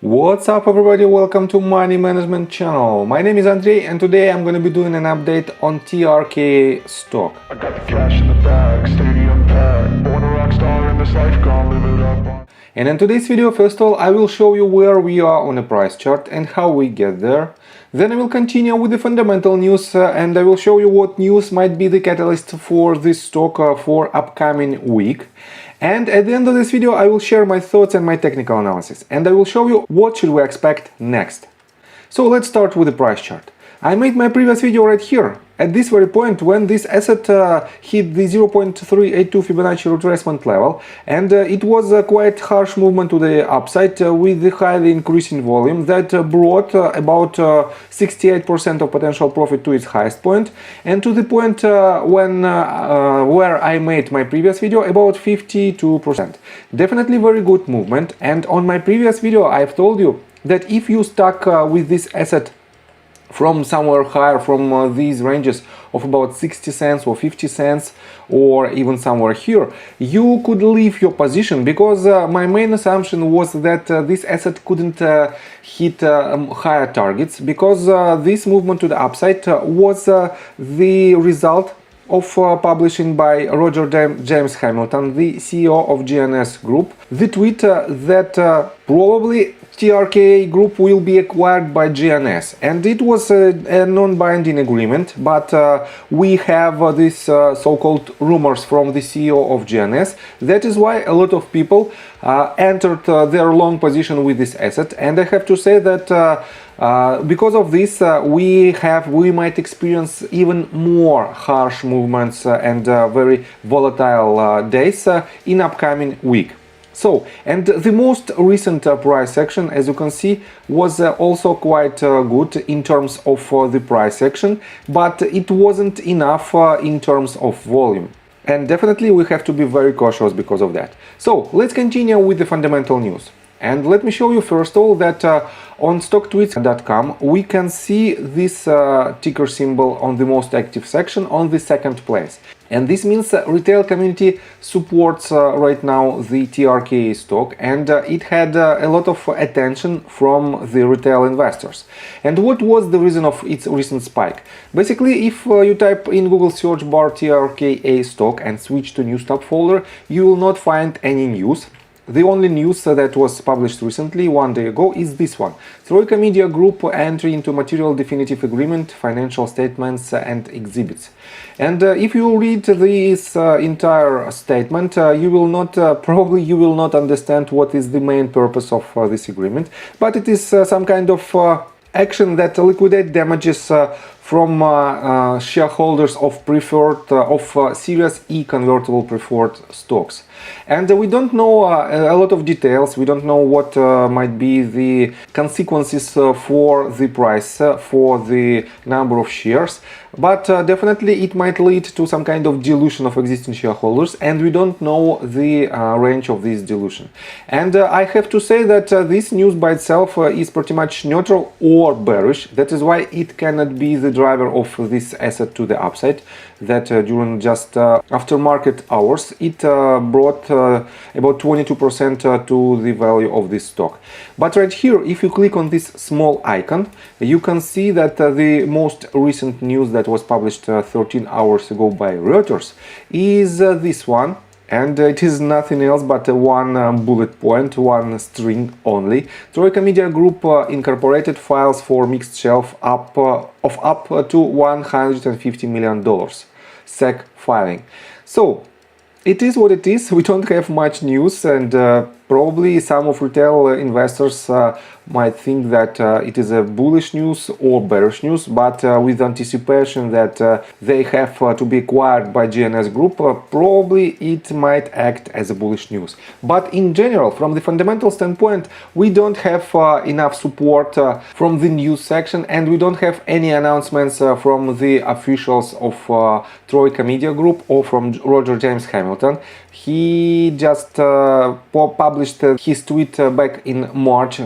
What's up everybody, welcome to Money Management channel. My name is Andrei and today I'm going to be doing an update on TRKA stock. I got the cash in the bag, stadium packed, born a rock star in this life, gonna live it up. And in today's video, first of all, I will show you where we are on a price chart and how we get there. Then I will continue with the fundamental news and I will show you what news might be the catalyst for this stock for upcoming week. And at the end of this video, I will share my thoughts and my technical analysis. And I will show you what should we expect next. So let's start with the price chart. I made my previous video right here, at this very point when this asset hit the 0.382 Fibonacci retracement level, and it was a quite harsh movement to the upside with the highly increasing volume that brought about 68% of potential profit to its highest point, and to the point where I made my previous video about 52%. Definitely very good movement, and on my previous video I've told you that if you stuck with this asset from somewhere higher, from these ranges of about 60 cents or 50 cents or even somewhere here, you could leave your position, because my main assumption was that this asset couldn't hit higher targets, because this movement to the upside was the result of publishing by Roger James Hamilton, the CEO of GNS Group, the tweet that probably TRKA Group will be acquired by GNS, and it was a non-binding agreement, but we have this so-called rumors from the CEO of GNS. That is why a lot of people entered their long position with this asset, and I have to say that because of this we might experience even more harsh movements and very volatile days in upcoming week. So, and the most recent price action, as you can see, was also quite good in terms of the price action, but it wasn't enough in terms of volume. And definitely we have to be very cautious because of that. So, let's continue with the fundamental news. And let me show you first of all that on stocktweets.com we can see this ticker symbol on the most active section on the second place. And this means retail community supports right now the TRKA stock, and it had a lot of attention from the retail investors. And what was the reason of its recent spike? Basically, if you type in Google search bar TRKA stock and switch to news tab folder, you will not find any news. The only news that was published recently, one day ago, is this one. Troika Media Group entry into material definitive agreement, financial statements and exhibits. And if you read this entire statement, you will not, probably you will not understand what is the main purpose of this agreement, but it is some kind of action that liquidate damages from shareholders of Series E convertible preferred stocks. And we don't know a lot of details. We don't know what might be the consequences for the price, for the number of shares, but definitely it might lead to some kind of dilution of existing shareholders, and we don't know the range of this dilution. And I have to say that this news by itself is pretty much neutral or bearish. That is why it cannot be the driver of this asset to the upside, that during just after market hours it brought about 22% to the value of this stock. But right here, if you click on this small icon, you can see that the most recent news that was published 13 hours ago by Reuters is this one. And it is nothing else but one bullet point, one string only. Troika Media Group Incorporated files for mixed shelf of up to $150 million SEC filing. So it is what it is. We don't have much news, and probably some of retail investors might think that it is a bullish news or bearish news, but with anticipation that they have to be acquired by GNS Group, probably it might act as a bullish news. But in general, from the fundamental standpoint, we don't have enough support from the news section, and we don't have any announcements from the officials of Troika Media Group or from Roger James Hamilton. He just published his tweet back in March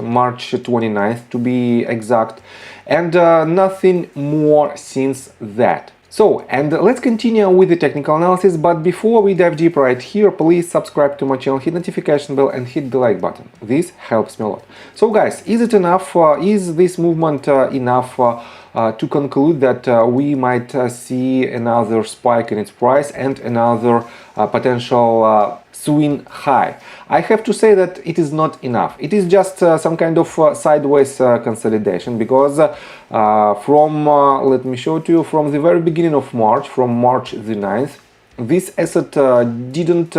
29th to be exact, and nothing more since that. So, and let's continue with the technical analysis, but before we dive deeper right here, please subscribe to my channel, hit notification bell and hit the like button. This helps me a lot. So guys, is it enough? Is this movement enough to conclude that we might see another spike in its price and another potential swing high? I have to say that it is not enough. It is just some kind of sideways consolidation, because let me show it to you, from the very beginning of March, from March the 9th, this asset didn't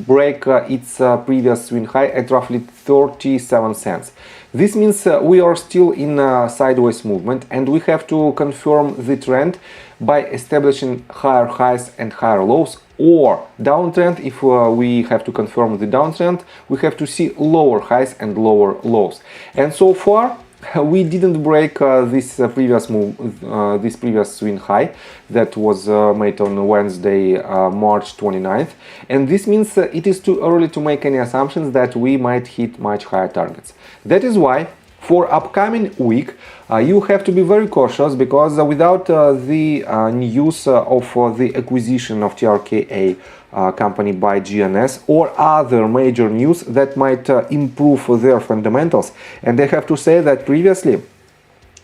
break its previous swing high at roughly 37 cents. This means we are still in a sideways movement, and we have to confirm the trend by establishing higher highs and higher lows, or downtrend. If we have to confirm the downtrend, we have to see lower highs and lower lows. And so far we didn't break this previous swing high that was made on Wednesday, March 29th, and this means it is too early to make any assumptions that we might hit much higher targets. That is why for upcoming week you have to be very cautious, because without the news of the acquisition of TRKA company by GNS or other major news that might improve their fundamentals. And I have to say that previously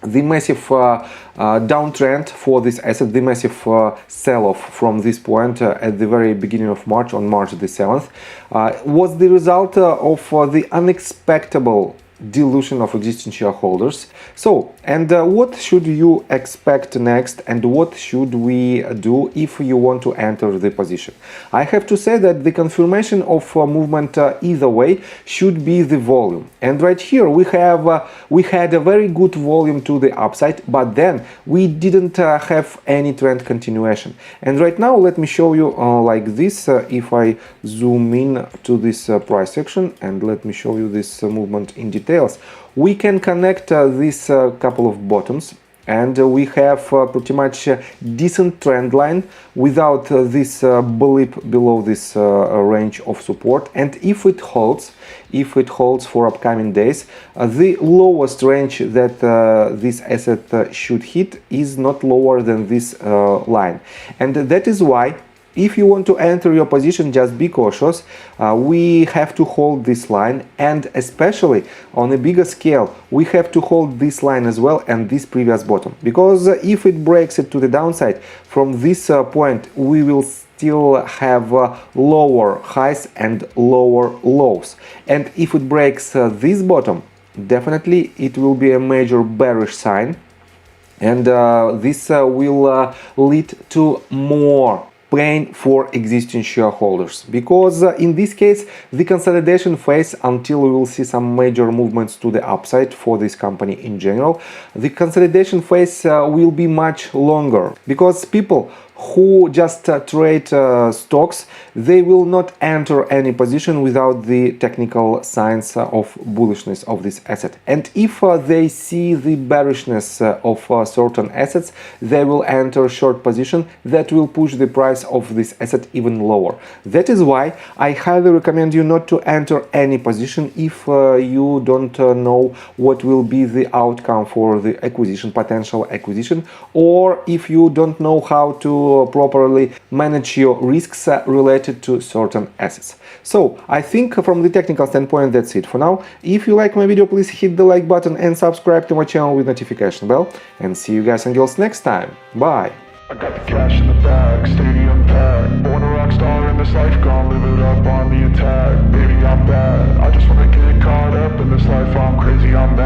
the massive downtrend for this asset, the massive sell-off from this point at the very beginning of March, on March the 7th, was the result of the unexpected dilution of existing shareholders. So, and what should you expect next, and what should we do if you want to enter the position? I have to say that the confirmation of movement either way should be the volume. And right here we had a very good volume to the upside, but then we didn't have any trend continuation. And right now let me show you like this. If I zoom in to this price section, and let me show you this movement in details, we can connect this couple of bottoms, and we have pretty much a decent trend line without this blip below this range of support. And if it holds for upcoming days, the lowest range that this asset should hit is not lower than this line. And that is why, if you want to enter your position, just be cautious. We have to hold this line, and especially on a bigger scale, we have to hold this line as well, and this previous bottom, because if it breaks it to the downside, from this point we will still have lower highs and lower lows. And if it breaks this bottom, definitely it will be a major bearish sign, and this will lead to more pain for existing shareholders, because in this case the consolidation phase, until we will see some major movements to the upside for this company in general, the consolidation phase will be much longer, because people who just trade stocks, they will not enter any position without the technical signs of bullishness of this asset. And if they see the bearishness of certain assets, they will enter short position that will push the price of this asset even lower. That is why I highly recommend you not to enter any position if you don't know what will be the outcome for the acquisition, potential acquisition, or if you don't know how to properly manage your risks related to certain assets. So I think from the technical standpoint that's it for now. If you like my video, please hit the like button and subscribe to my channel with notification bell, and see you guys and girls next time. Bye. I got the cash in the bag, stadium packed. Born a rock star in this life, gonna live it up on the attack. Baby, I'm bad, I just wanna get caught up in this life, I'm crazy, I'm mad.